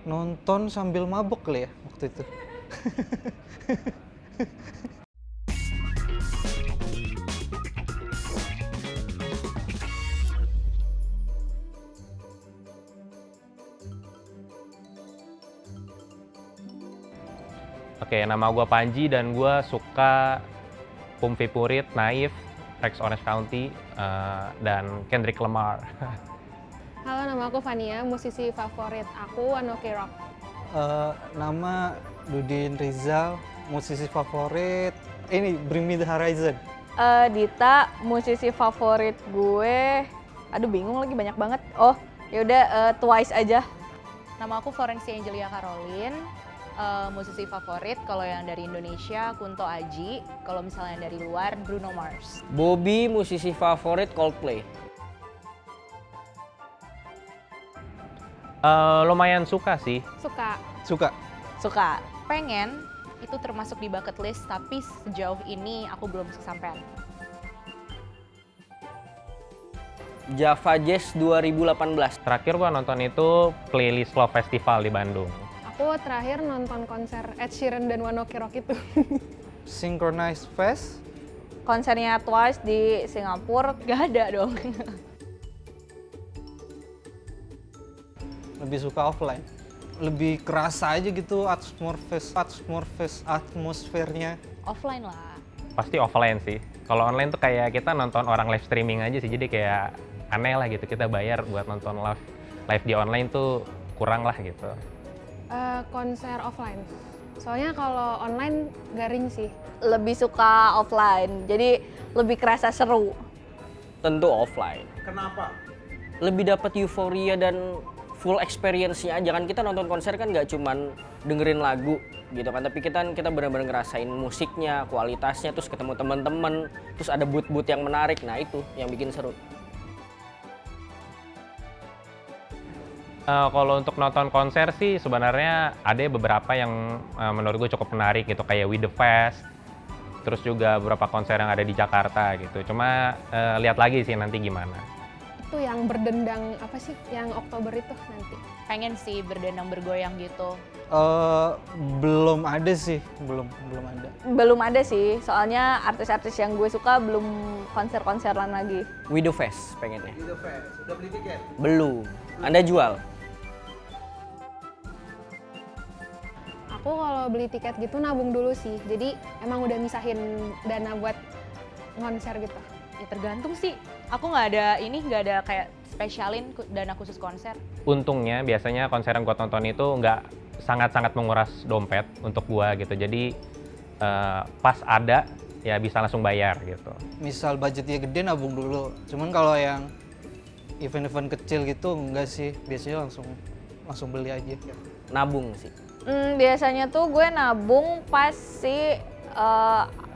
Nonton sambil mabok kali ya waktu itu. Oke, nama gue Panji dan gue suka Purit, Naif, Rex Orange County, dan Kendrick Lamar. Halo, nama aku Fania, musisi favorit aku One Ok Rock. Nama Dudin Rizal, musisi favorit ini Bring Me The Horizon. Dita, musisi favorit gue. Aduh, bingung lagi, banyak banget. Oh, yaudah Twice aja. Nama aku Florency Angelia Caroline, musisi favorit kalau yang dari Indonesia Kunto Aji, kalau misalnya dari luar Bruno Mars. Bobby, musisi favorit Coldplay. Lumayan suka sih. Suka. Suka. Pengen, itu termasuk di bucket list, tapi sejauh ini aku belum kesampaian. Java Jazz 2018. Terakhir gue nonton itu Playlist Love Festival di Bandung. Aku terakhir nonton konser Ed Sheeran dan One Ok Rock itu. Synchronized Fest. Konsernya Twice di Singapura, gak ada dong. Lebih suka offline. Lebih kerasa aja gitu atmosfernya. Offline lah. Pasti offline sih. Kalau online tuh kayak kita nonton orang live streaming aja sih, jadi kayak aneh lah gitu. Kita bayar buat nonton live di online tuh kurang lah gitu. Konser offline. Soalnya kalau online garing sih. Lebih suka offline, jadi lebih kerasa seru. Tentu offline. Kenapa? Lebih dapat euforia dan full experience-nya aja kan. Kita nonton konser kan nggak cuman dengerin lagu gitu kan, tapi kita benar-benar ngerasain musiknya, kualitasnya, terus ketemu teman-teman, terus ada booth-booth yang menarik. Nah, itu yang bikin seru. Kalau untuk nonton konser sih sebenarnya ada beberapa yang menurut gue cukup menarik gitu, kayak We The Fest, terus juga beberapa konser yang ada di Jakarta gitu. Cuma lihat lagi sih nanti gimana. Itu yang berdendang apa sih? Yang Oktober itu nanti. Pengen sih berdendang bergoyang gitu. Belum ada sih, belum ada. Belum ada sih, soalnya artis-artis yang gue suka belum konser-konseran lagi. We The Fest pengennya. We The Fest, udah beli tiket? Belum. Anda jual? Aku kalau beli tiket gitu nabung dulu sih. Jadi emang udah misahin dana buat konser gitu. Ya tergantung sih. Aku nggak ada kayak spesialin dana khusus konser. Untungnya biasanya konser yang gue tonton itu nggak sangat-sangat menguras dompet untuk gue gitu. Jadi pas ada ya bisa langsung bayar gitu. Misal budgetnya gede nabung dulu. Cuman kalau yang event-event kecil gitu enggak sih, biasanya langsung beli aja. Nabung sih. Biasanya tuh gue nabung pas si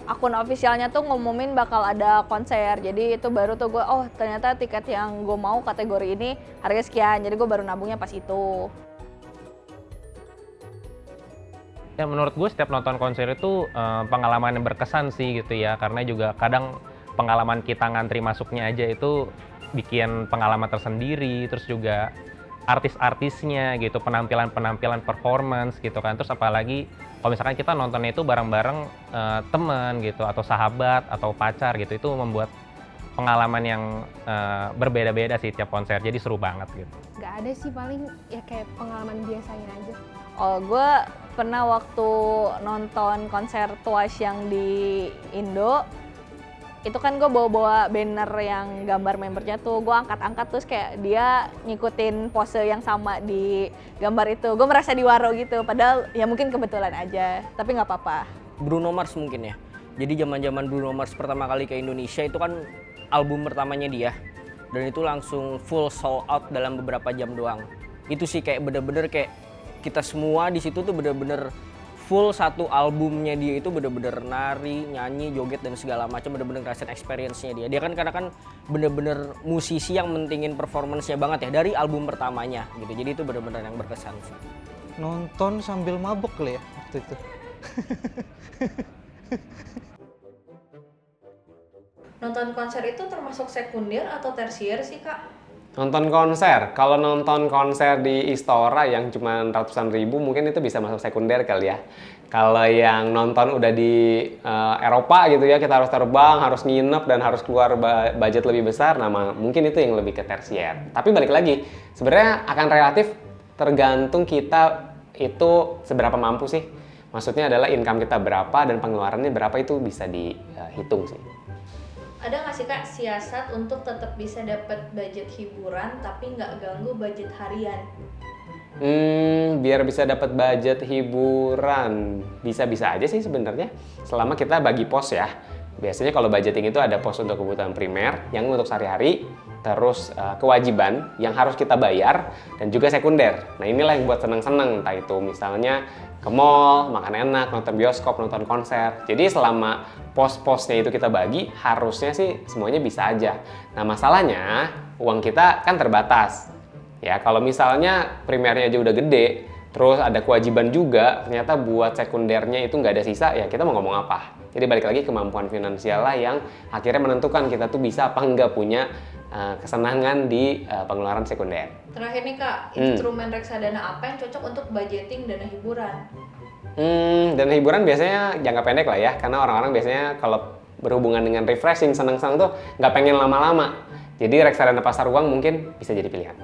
akun officialnya tuh ngumumin bakal ada konser. Jadi itu baru tuh gue, oh ternyata tiket yang gue mau kategori ini harga sekian. Jadi gue baru nabungnya pas itu. Ya menurut gue setiap nonton konser itu pengalaman yang berkesan sih gitu ya. Karena juga kadang pengalaman kita ngantri masuknya aja itu bikin pengalaman tersendiri. Terus juga artis-artisnya gitu, penampilan performance gitu kan. Terus apalagi kalau misalkan kita nontonnya itu bareng-bareng teman gitu, atau sahabat, atau pacar gitu, itu membuat pengalaman yang berbeda-beda sih tiap konser, jadi seru banget gitu. Gak ada sih, paling ya kayak pengalaman biasanya aja. Oh, gue pernah waktu nonton konser Twice yang di Indo, itu kan gue bawa banner yang gambar membernya tuh, gue angkat-angkat terus kayak dia ngikutin pose yang sama di gambar itu. Gue merasa diwaro gitu, padahal ya mungkin kebetulan aja, tapi nggak apa-apa. Bruno Mars mungkin ya. Jadi zaman-zaman Bruno Mars pertama kali ke Indonesia itu kan album pertamanya dia. Dan itu langsung full sold out dalam beberapa jam doang. Itu sih kayak bener-bener kayak kita semua di situ tuh bener-bener full satu albumnya dia itu bener-bener nari, nyanyi, joget dan segala macam, bener-bener ngerasain experience-nya dia. Dia kan karena kan bener-bener musisi yang mentingin performance-nya banget ya dari album pertamanya gitu. Jadi itu bener-bener yang berkesan sih. Nonton sambil mabok kali ya waktu itu. Nonton konser itu termasuk sekunder atau tersier sih, Kak? Nonton konser, kalau nonton konser di Istora yang cuma ratusan ribu mungkin itu bisa masuk sekunder kali ya. Kalau yang nonton udah di Eropa gitu ya, kita harus terbang, harus nginep dan harus keluar budget lebih besar, nah mungkin itu yang lebih ke tersier. Tapi balik lagi, sebenarnya akan relatif tergantung kita itu seberapa mampu sih. Maksudnya adalah income kita berapa dan pengeluarannya berapa itu bisa dihitung sih. Ada nggak sih Kak siasat untuk tetap bisa dapat budget hiburan tapi nggak ganggu budget harian? Biar bisa dapat budget hiburan bisa-bisa aja sih sebenarnya selama kita bagi pos ya. Biasanya kalau budgeting itu ada pos untuk kebutuhan primer yang untuk sehari-hari, terus kewajiban yang harus kita bayar dan juga sekunder. Nah inilah yang buat seneng-seneng, entah itu misalnya ke mall, makan enak, nonton bioskop, nonton konser. Jadi selama pos-posnya itu kita bagi, harusnya sih semuanya bisa aja. Nah masalahnya uang kita kan terbatas. Ya kalau misalnya primernya aja udah gede, terus ada kewajiban juga, ternyata buat sekundernya itu nggak ada sisa, ya kita mau ngomong apa? Jadi balik lagi kemampuan finansial lah yang akhirnya menentukan kita tuh bisa apa nggak punya kesenangan di pengeluaran sekunder. Terakhir nih Kak, instrumen reksadana apa yang cocok untuk budgeting dana hiburan? Dana hiburan biasanya jangka pendek lah ya, karena orang-orang biasanya kalau berhubungan dengan refreshing, senang-senang tuh nggak pengen lama-lama. Jadi reksadana pasar uang mungkin bisa jadi pilihan.